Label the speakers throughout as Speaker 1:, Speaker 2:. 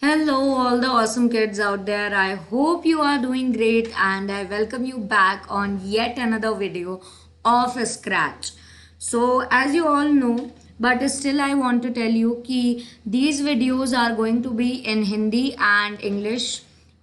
Speaker 1: Hello, all the awesome kids out there. I hope you are doing great, and I welcome you back on yet another video of Scratch. So, as you all know, but still, I want to tell you कि these videos are going to be in Hindi and English,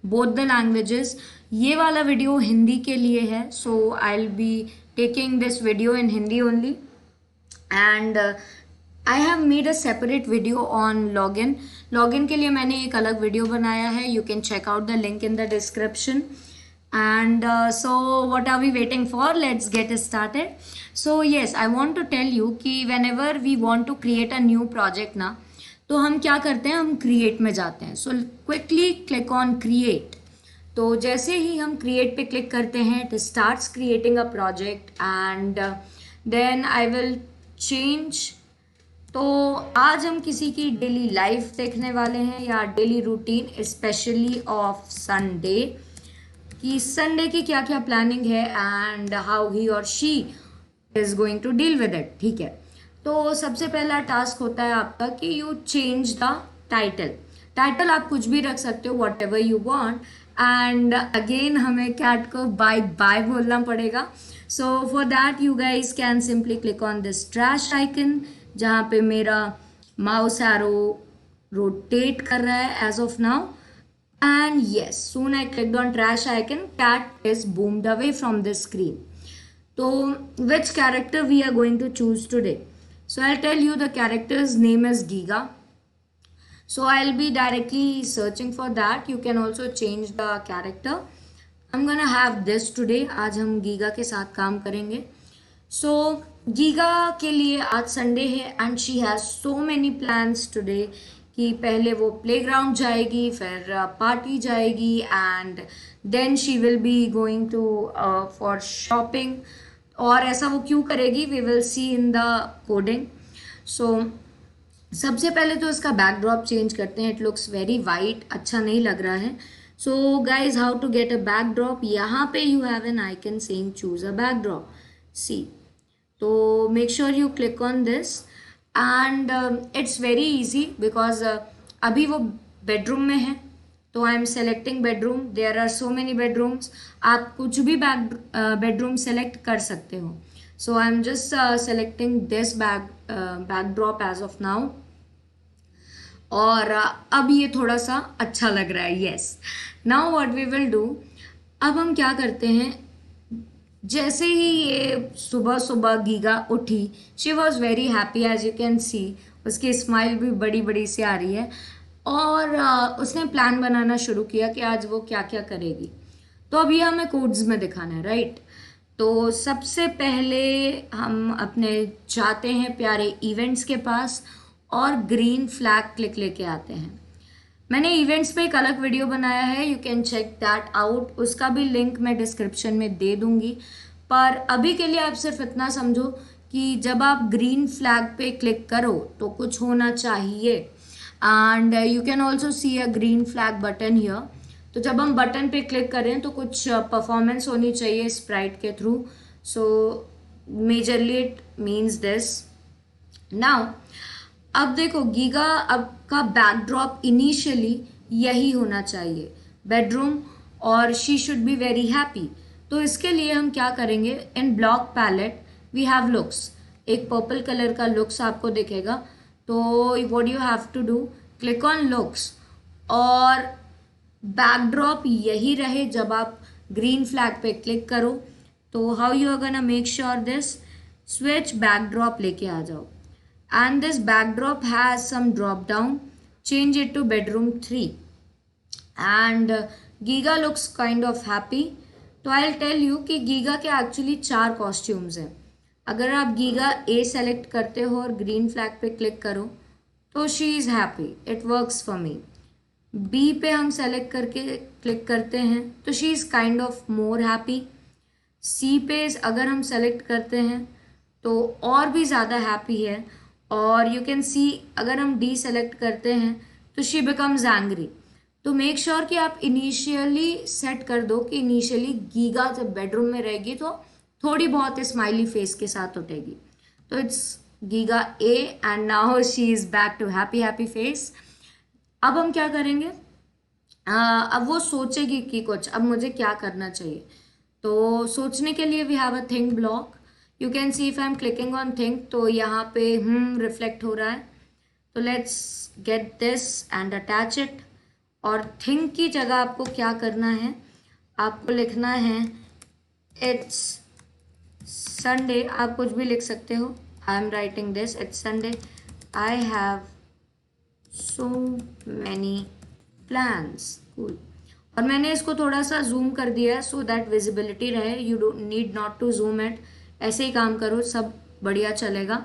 Speaker 1: both the languages. ये वाला video Hindi के लिए है, so I'll be taking this video in Hindi only. And I have made a separate video on login के लिए मैंने एक अलग वीडियो बनाया है. You can check out the link in the description. And so what are we waiting for, let's get started. So yes, I want to tell you कि whenever we want to create a new project ना, तो हम क्या करते हैं, हम create में जाते हैं. So quickly click on create. तो जैसे ही हम क्रिएट पे क्लिक करते हैं, it starts creating a project and then I will change. तो आज हम किसी की डेली लाइफ देखने वाले हैं या daily routine, specially of Sunday, कि संडे की क्या क्या प्लानिंग है एंड हाउ ही और she is going to deal with it. ठीक है, तो सबसे पहला टास्क होता है आपका कि यू चेंज द टाइटल आप कुछ भी रख सकते हो, whatever you want. And again हमें कैट को बाय बाय बोलना पड़ेगा. So for that you guys can simply click on this trash icon, जहाँ पे मेरा माउस एरो रोटेट कर रहा है as of now. And yes, soon I clicked on trash icon, cat is boomed away from the screen. तो which character we are going to choose today? So I'll tell you the character's name is Giga. So I'll be directly searching for that. You can also change the character. I'm gonna have this today. आज हम giga के साथ काम करेंगे. So giga के लिए आज Sunday है and she has so many plans today कि पहले वो प्लेग्राउंड जाएगी, फिर पार्टी जाएगी and then she will be going to for shopping. और ऐसा वो क्यों करेगी, we will see in the coding. So सबसे पहले तो इसका बैकड्रॉप चेंज करते हैं. इट लुक्स वेरी वाइट, अच्छा नहीं लग रहा है. So guys, how to get a backdrop, यहाँ पे you have an icon saying choose a backdrop. See, तो make sure you click on this and it's very easy because अभी वो बेडरूम में है, तो I am selecting bedroom. There are so many bedrooms, आप कुछ भी बेडरूम सेलेक्ट कर सकते हो. So I am just selecting this backdrop as of now. और अब ये थोड़ा सा अच्छा लग रहा है. Yes, now what we will do, अब हम क्या करते हैं, जैसे ही ये सुबह सुबह गीगा उठी, she was very happy as you can see. उसकी स्माइल भी बड़ी बड़ी सी आ रही है और उसने प्लान बनाना शुरू किया कि आज वो क्या क्या करेगी. तो अभी हमें कोड्स में दिखाना है, राइट. तो सबसे पहले हम अपने जाते हैं प्यारे इवेंट्स के पास और ग्रीन फ्लैग क्लिक लेके आते हैं. मैंने इवेंट्स पे एक अलग वीडियो बनाया है, you can check that out. उसका भी लिंक मैं डिस्क्रिप्शन में दे दूंगी. पर अभी के लिए आप सिर्फ इतना समझो कि जब आप ग्रीन फ्लैग पे क्लिक करो तो कुछ होना चाहिए. And you can also see a green flag button here. तो जब हम बटन पे क्लिक करें तो कुछ परफॉर्मेंस होनी चाहिए स्प्राइट के through. So majorly it means this. Now अब देखो, गीगा अब का बैकड्रॉप इनिशियली यही होना चाहिए, बेडरूम, और she should be very happy. तो इसके लिए हम क्या करेंगे, in block palette we have looks. एक पर्पल कलर का लुक्स आपको दिखेगा. तो what you have to do, click on looks और बैकड्रॉप यही रहे जब आप ग्रीन फ्लैग पे क्लिक करो. तो how you are gonna make sure this, switch backdrop लेके आ जाओ. And this backdrop has some drop down, change it to bedroom 3 and Giga looks kind of happy. तो I'll tell you कि Giga के actually 4 costumes हैं. अगर आप Giga A select करते हो और ग्रीन फ्लैग पे क्लिक करो तो she is happy, it works for me. B पे हम सेलेक्ट करके क्लिक करते हैं तो she is kind of more happy. C पे अगर हम सेलेक्ट करते हैं तो और भी ज़्यादा हैप्पी है. और यू कैन सी अगर हम डी सेलेक्ट करते हैं तो शी बिकम्स एंग्री. तो मेक श्योर कि आप इनिशियली सेट कर दो कि इनिशियली गीगा जब बेडरूम में रहेगी तो थोड़ी बहुत स्माइली फेस के साथ उठेगी. तो it's Giga A and now she is back to happy happy face. अब हम क्या करेंगे, अब वो सोचेगी कि कुछ अब मुझे क्या करना चाहिए। तो सोचने के लिए we have a think block. You can see if I am clicking on think तो यहाँ पे रिफ्लेक्ट हो रहा है। तो let's get this and attach it. और थिंक की जगह आपको क्या करना है, आपको लिखना है इट्स संडे। आप कुछ भी लिख सकते हो। I am writing this, it's Sunday, I have so many plans. Cool. और मैंने इसको थोड़ा सा जूम कर दिया है सो दैट विजिबिलिटी रहे। You don't need not to zoom it, ऐसे ही काम करो, सब बढ़िया चलेगा।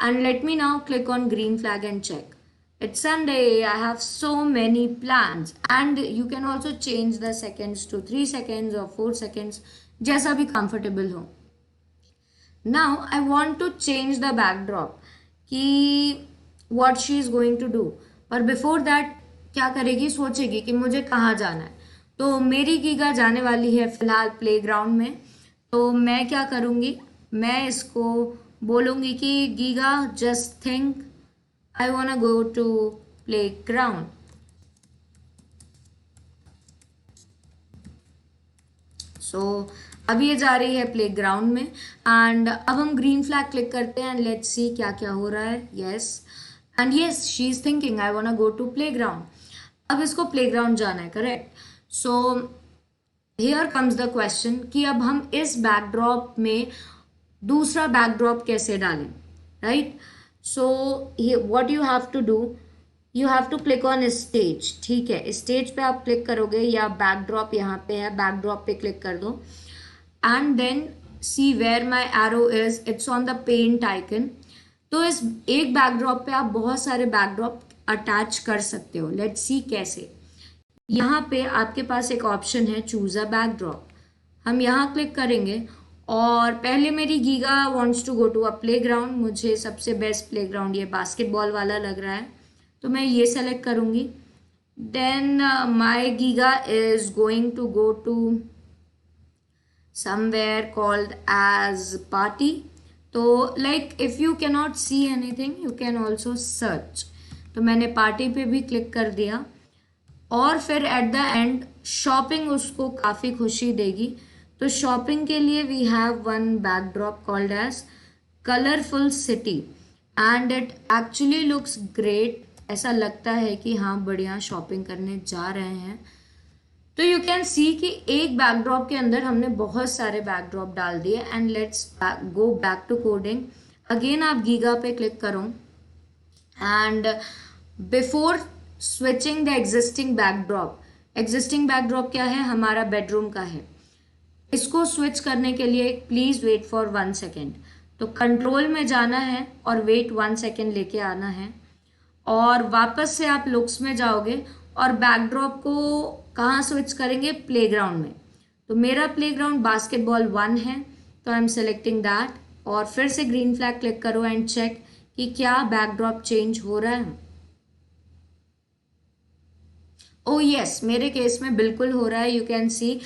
Speaker 1: And let me now click on green flag and check. It's Sunday, I have so many plans. And you can also change the seconds to 3 seconds or 4 seconds, जैसा भी comfortable हो। Now I want to change the backdrop कि what she is going to do। पर before that क्या करेगी, सोचेगी कि मुझे कहाँ जाना है। तो मेरी गीगा जाने वाली है फिलहाल प्लेग्राउंड में। तो मैं क्या करूँगी, मैं इसको बोलूँगी कि Giga just think I wanna go to playground. So अब ये जा रही है प्लेग्राउंड में। एंड अब हम ग्रीन फ्लैग क्लिक करते हैं एंड लेट्स सी क्या क्या हो रहा है। Yes and yes, she is thinking I wanna go to playground. अब इसको प्लेग्राउंड जाना है, correct. So here comes the question कि अब हम इस बैकड्रॉप में दूसरा बैकड्रॉप कैसे डालें, right. So what you have to do, you have to click on stage. ठीक है, स्टेज पे आप क्लिक करोगे या बैकड्रॉप यहाँ पे है, बैकड्रॉप पे क्लिक कर दो and then see where my arrow is, it's on the paint icon. तो इस एक बैकड्रॉप पे आप बहुत सारे बैकड्रॉप अटैच कर सकते हो। लेट्स सी कैसे। यहाँ पे आपके पास एक ऑप्शन है चूज अ बैकड्रॉप। हम यहाँ क्लिक करेंगे और पहले मेरी Giga wants to go to a playground. मुझे सबसे बेस्ट प्लेग्राउंड ये बास्केटबॉल वाला लग रहा है, तो मैं ये सेलेक्ट करूँगी। Then my Giga is going to go to somewhere called as party। तो like if you cannot see anything you can also search। तो मैंने पार्टी पे भी क्लिक कर दिया और फिर एट द एंड शॉपिंग उसको काफ़ी खुशी देगी। तो शॉपिंग के लिए we have one backdrop called as colourful city and it actually looks great. ऐसा लगता है कि हाँ बढ़िया शॉपिंग करने जा रहे हैं। तो यू कैन सी कि एक बैकड्रॉप के अंदर हमने बहुत सारे बैकड्रॉप डाल दिए। And let's go back to coding again. आप गीगा पे क्लिक करो and before switching the existing backdrop, existing backdrop क्या है, हमारा बेडरूम का है। इसको स्विच करने के लिए प्लीज वेट फॉर 1 सेकेंड। तो कंट्रोल में जाना है और वेट 1 सेकेंड लेके आना है और वापस से आप लुक्स में जाओगे और बैकड्रॉप को कहाँ स्विच करेंगे, प्लेग्राउंड में। तो मेरा प्लेग्राउंड बास्केटबॉल 1 है, तो आई एम सेलेक्टिंग दैट और फिर से ग्रीन फ्लैग क्लिक करो एंड चेक कि क्या बैकड्रॉप चेंज हो रहा है। ओ यस, मेरे केस में बिल्कुल हो रहा है। यू कैन सी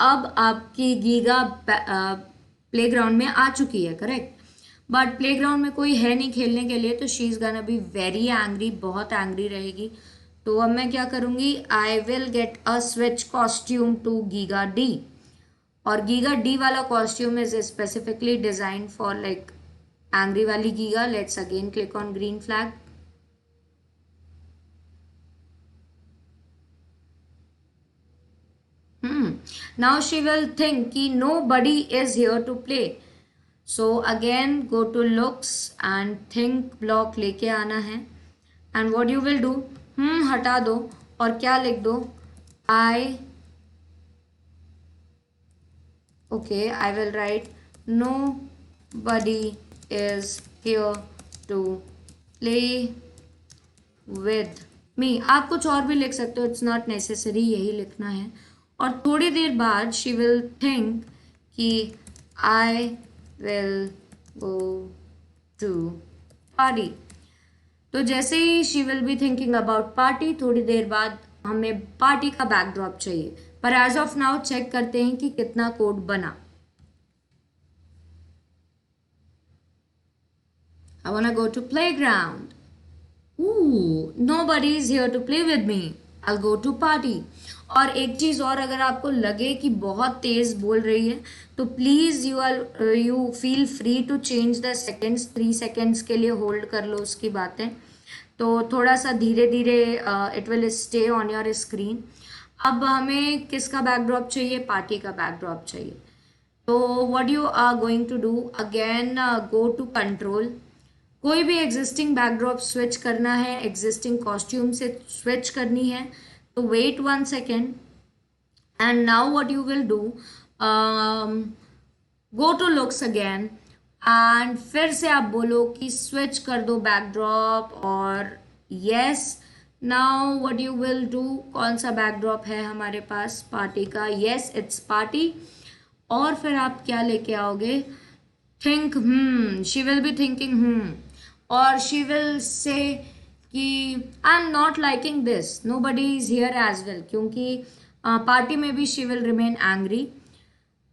Speaker 1: अब आपकी गीगा प्लेग्राउंड में आ चुकी है, करेक्ट। बट प्लेग्राउंड में कोई है नहीं खेलने के लिए, तो she is gonna be very angry, बहुत एंग्री रहेगी। तो अब मैं क्या करूँगी, I will get a switch costume to Giga D. और गीगा डी वाला costume is specifically design for like angry वाली Giga. Let's again click on green flag. Now she will think कि nobody is here to play. So again go to looks and think block लेके आना है and what you will do, हटा दो और क्या लिख दो, I will write nobody is here to play with me. आप कुछ और भी लिख सकते हो, इट्स नॉट नेसेसरी यही लिखना है। और थोड़ी देर बाद शी विल थिंक कि I will go to party. तो जैसे ही she will be thinking about party, थोड़ी देर बाद हमें पार्टी का बैकड्रॉप चाहिए। पर एज ऑफ नाउ चेक करते हैं कि कितना कोड बना। I wanna go to playground. nobody is here to play with me. I'll go to party. और एक चीज़ और, अगर आपको लगे कि बहुत तेज़ बोल रही है तो please you feel free to change the seconds. 3 seconds के लिए होल्ड कर लो उसकी बातें, तो थोड़ा सा धीरे धीरे it will stay on your screen. अब हमें किसका बैकड्रॉप चाहिए? पार्टी का बैकड्रॉप चाहिए. तो what you are going to do, again go to control. कोई भी एग्जिस्टिंग बैकड्रॉप स्विच करना है, एग्जिस्टिंग कॉस्ट्यूम से स्विच करनी है, तो wait 1 second. And now what you will do, go to looks again and फिर से आप बोलो कि स्विच कर दो बैकड्रॉप. और yes, now what you will do, कौन सा बैकड्रॉप है हमारे पास? पार्टी का. Yes, it's party. और फिर आप क्या लेके आओगे? Think. She will be thinking. और शी विल से कि I am not liking this, nobody is here as well, क्योंकि पार्टी में भी शी विल रिमेन एंग्री.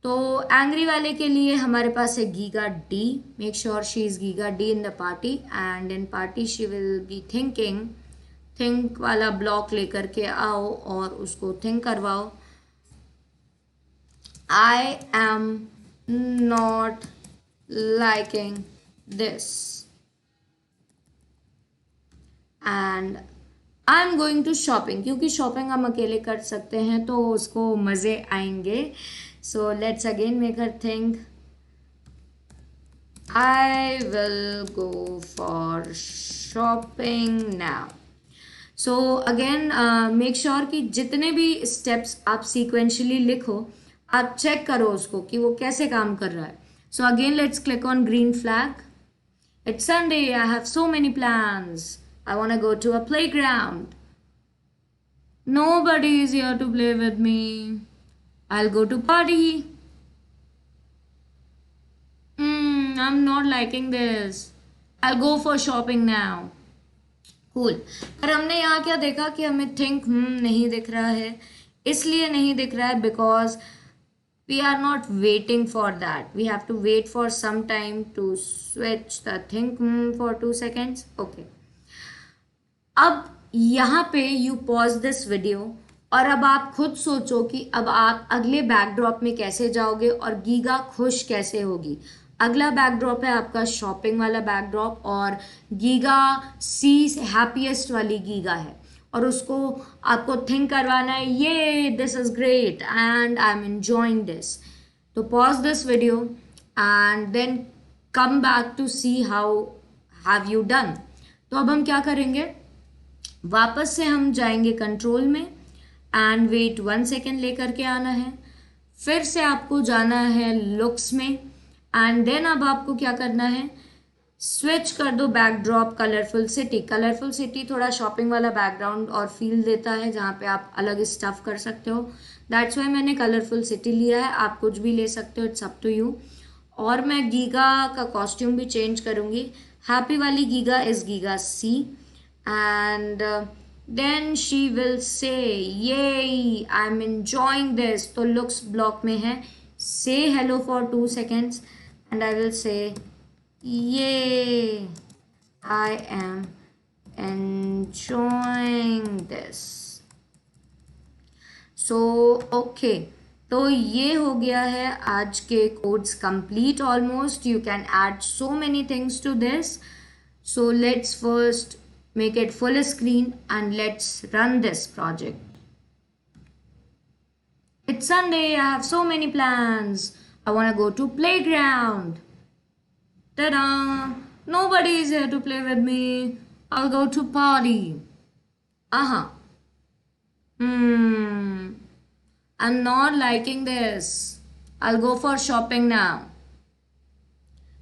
Speaker 1: तो एंग्री वाले के लिए हमारे पास है Giga D. Make sure she is giga D in the party. And in party she will be thinking. Think वाला ब्लॉक लेकर के आओ और उसको थिंक करवाओ. I am not liking this and I am going to shopping, क्योंकि shopping हम अकेले कर सकते हैं तो उसको मज़े आएंगे. So let's again make her think. I will go for shopping now. So again make sure कि जितने भी स्टेप्स आप सीक्वेंशली लिखो, आप चेक करो उसको कि वो कैसे काम कर रहा है. So again let's click on green flag. It's Sunday, I have so many plans. I want to go to a playground. Nobody is here to play with me. I'll go to party. I'm not liking this. I'll go for shopping now. Cool. पर हमने यहाँ क्या देखा कि हमें think नहीं दिख रहा है. इसलिए नहीं दिख रहा है because we are not waiting for that. We have to wait for some time to switch the think for 2 seconds. Okay. अब यहाँ पे यू पॉज दिस वीडियो और अब आप खुद सोचो कि अब आप अगले बैकड्रॉप में कैसे जाओगे और गीगा खुश कैसे होगी. अगला बैकड्रॉप है आपका शॉपिंग वाला बैकड्रॉप और गीगा सी हैप्पीएस्ट वाली गीगा है और उसको आपको थिंक करवाना है, ये this is great and I am enjoying this. तो pause this video and then come back to see how have you done. तो अब हम क्या करेंगे, वापस से हम जाएंगे कंट्रोल में एंड वेट 1 सेकेंड लेकर के आना है. फिर से आपको जाना है लुक्स में एंड देन अब आपको क्या करना है, स्विच कर दो backdrop colourful city. Colourful city थोड़ा शॉपिंग वाला बैकग्राउंड और फील देता है जहाँ पे आप अलग स्टफ कर सकते हो. दैट्स वाई मैंने कलरफुल सिटी लिया है. आप कुछ भी ले सकते हो, इट्स अप टू यू. और मैं गीगा का कॉस्ट्यूम भी चेंज करूँगी. हैप्पी वाली Giga is Giga C. And then she will say, yay, I'm enjoying this. तो looks block में है. Say hello for 2 seconds and I will say, yay, I am enjoying this. So, okay. तो ये हो गया है आज के codes complete almost. You can add so many things to this. So let's first make it full screen and let's run this project. It's Sunday, I have so many plans. I want to go to playground. Ta-da! Nobody is here to play with me. I'll go to party. I'm not liking this. I'll go for shopping now.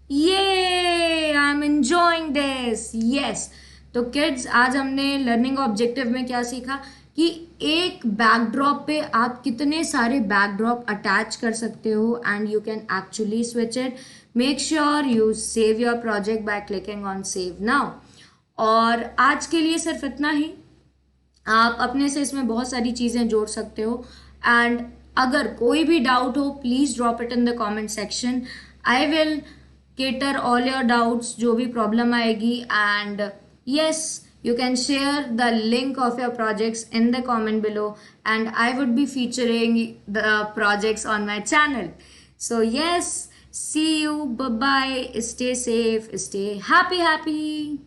Speaker 1: Yay! I'm enjoying this. Yes. तो kids, आज हमने learning objective में क्या सीखा कि एक backdrop पे आप कितने सारे बैकड्रॉप अटैच कर सकते हो and you can actually switch it. Make sure you save your project by clicking on save now. और आज के लिए सिर्फ इतना ही. आप अपने से इसमें बहुत सारी चीज़ें जोड़ सकते हो एंड अगर कोई भी डाउट हो please drop it in the comment section. I will cater all your doubts, जो भी प्रॉब्लम आएगी. And yes, You can share the link of your projects in the comment below, and I would be featuring the projects on my channel. So yes, see you. Bye bye. Stay safe. Stay happy.